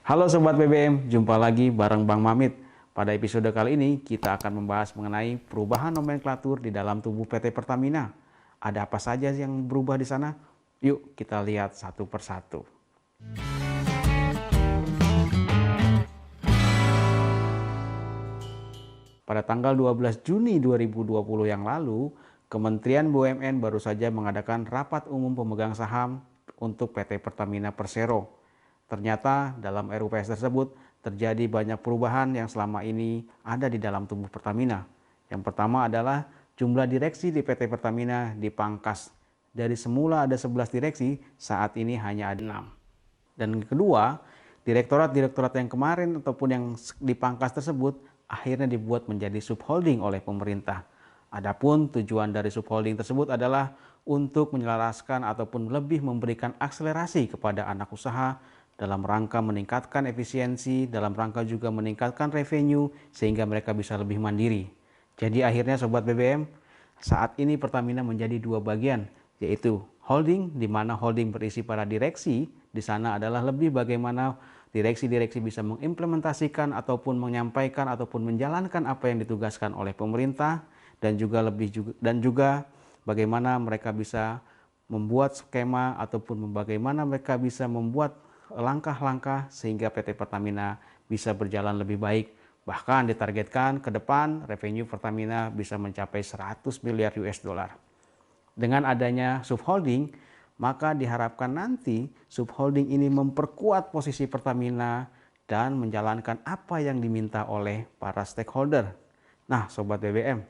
Halo Sobat BBM, jumpa lagi bareng Bang Mamit. Pada episode kali ini kita akan membahas mengenai perubahan nomenklatur di dalam tubuh PT Pertamina. Ada apa saja yang berubah di sana? Yuk kita lihat satu persatu. Pada tanggal 12 Juni 2020 yang lalu, Kementerian BUMN baru saja mengadakan rapat umum pemegang saham untuk PT Pertamina Persero. Ternyata dalam RUPS tersebut terjadi banyak perubahan yang selama ini ada di dalam tubuh Pertamina. Yang pertama adalah jumlah direksi di PT Pertamina dipangkas. Dari semula ada 11 direksi, saat ini hanya ada 6. Dan kedua, direktorat-direktorat yang kemarin ataupun yang dipangkas tersebut akhirnya dibuat menjadi subholding oleh pemerintah. Adapun tujuan dari subholding tersebut adalah untuk menyelaraskan ataupun lebih memberikan akselerasi kepada anak usaha dalam rangka meningkatkan efisiensi, dalam rangka juga meningkatkan revenue sehingga mereka bisa lebih mandiri. Jadi akhirnya Sobat BBM, saat ini Pertamina menjadi dua bagian, yaitu holding, di mana holding berisi para direksi. Di sana adalah lebih bagaimana direksi-direksi bisa mengimplementasikan ataupun menyampaikan ataupun menjalankan apa yang ditugaskan oleh pemerintah, dan juga bagaimana mereka bisa membuat skema ataupun bagaimana mereka bisa membuat langkah-langkah sehingga PT Pertamina bisa berjalan lebih baik. Bahkan ditargetkan ke depan revenue Pertamina bisa mencapai 100 miliar US dollar. Dengan adanya subholding, maka diharapkan nanti subholding ini memperkuat posisi Pertamina dan menjalankan apa yang diminta oleh para stakeholder. Nah, Sobat BBM,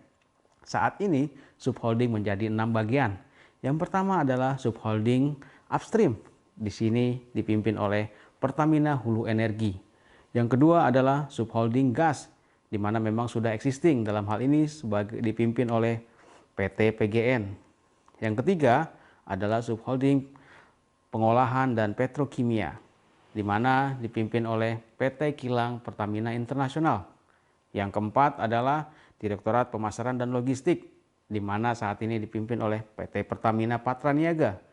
saat ini subholding menjadi 6 bagian. Yang pertama adalah subholding upstream. Di sini dipimpin oleh Pertamina Hulu Energi. Yang kedua adalah subholding gas, di mana memang sudah existing, dalam hal ini dipimpin oleh PT PGN. Yang ketiga adalah subholding pengolahan dan petrokimia, di mana dipimpin oleh PT Kilang Pertamina Internasional. Yang keempat adalah Direktorat Pemasaran dan Logistik, di mana saat ini dipimpin oleh PT Pertamina Patraniaga.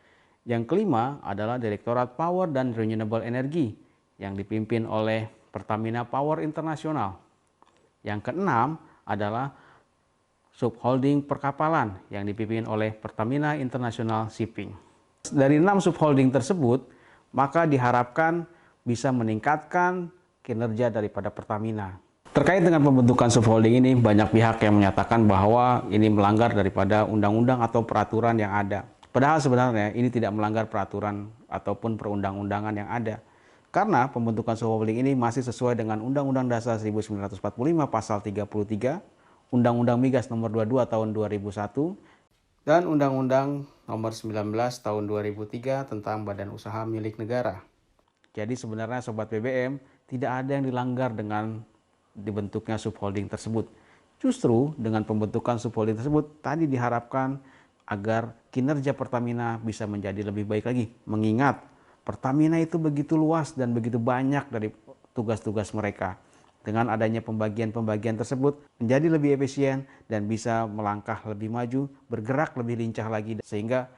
Yang kelima adalah Direktorat Power dan Renewable Energy, yang dipimpin oleh Pertamina Power Internasional. Yang keenam adalah subholding perkapalan yang dipimpin oleh Pertamina International Shipping. Dari 6 subholding tersebut, maka diharapkan bisa meningkatkan kinerja daripada Pertamina. Terkait dengan pembentukan subholding ini, banyak pihak yang menyatakan bahwa ini melanggar daripada undang-undang atau peraturan yang ada. Padahal sebenarnya ini tidak melanggar peraturan ataupun perundang-undangan yang ada. Karena pembentukan subholding ini masih sesuai dengan Undang-Undang Dasar 1945 Pasal 33, Undang-Undang Migas Nomor 22 Tahun 2001, dan Undang-Undang Nomor 19 Tahun 2003 tentang Badan Usaha Milik Negara. Jadi sebenarnya Sobat BBM, tidak ada yang dilanggar dengan dibentuknya subholding tersebut. Justru dengan pembentukan subholding tersebut tadi diharapkan agar kinerja Pertamina bisa menjadi lebih baik lagi. Mengingat Pertamina itu begitu luas dan begitu banyak dari tugas-tugas mereka. Dengan adanya pembagian-pembagian tersebut menjadi lebih efisien dan bisa melangkah lebih maju, bergerak lebih lincah lagi, sehingga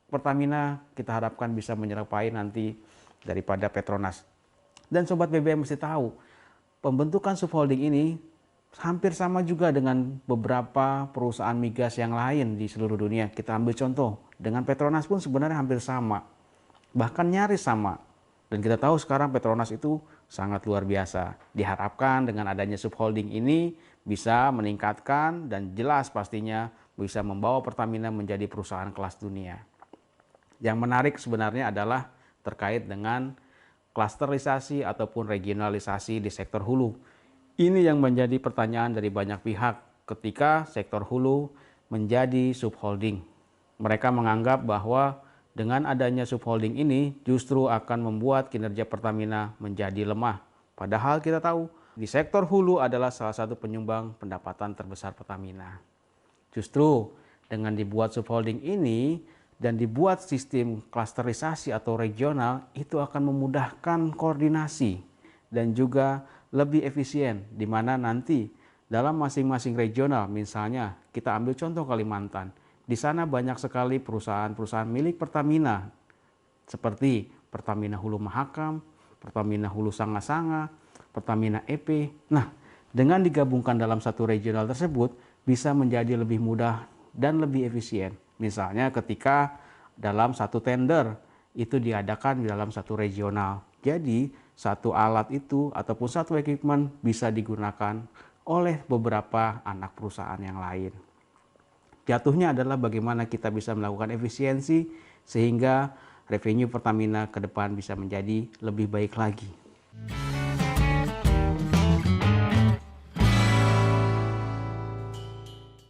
Pertamina kita harapkan bisa menyerupai nanti daripada Petronas. Dan Sobat BBM mesti tahu, pembentukan subholding ini hampir sama juga dengan beberapa perusahaan migas yang lain di seluruh dunia. Kita ambil contoh, dengan Petronas pun sebenarnya hampir sama, bahkan nyaris sama. Dan kita tahu sekarang Petronas itu sangat luar biasa. Diharapkan dengan adanya subholding ini bisa meningkatkan dan jelas pastinya bisa membawa Pertamina menjadi perusahaan kelas dunia. Yang menarik sebenarnya adalah terkait dengan klasterisasi ataupun regionalisasi di sektor hulu. Ini yang menjadi pertanyaan dari banyak pihak ketika sektor hulu menjadi subholding. Mereka menganggap bahwa dengan adanya subholding ini justru akan membuat kinerja Pertamina menjadi lemah. Padahal kita tahu di sektor hulu adalah salah satu penyumbang pendapatan terbesar Pertamina. Justru dengan dibuat subholding ini dan dibuat sistem klasterisasi atau regional, itu akan memudahkan koordinasi dan juga lebih efisien, di mana nanti dalam masing-masing regional, misalnya kita ambil contoh Kalimantan, di sana banyak sekali perusahaan-perusahaan milik Pertamina seperti Pertamina Hulu Mahakam, Pertamina Hulu Sanga-Sanga, Pertamina EP. Nah, dengan digabungkan dalam satu regional tersebut bisa menjadi lebih mudah dan lebih efisien. Misalnya ketika dalam satu tender itu diadakan di dalam satu regional. Jadi satu alat itu ataupun satu equipment bisa digunakan oleh beberapa anak perusahaan yang lain. Jatuhnya adalah bagaimana kita bisa melakukan efisiensi sehingga revenue Pertamina ke depan bisa menjadi lebih baik lagi.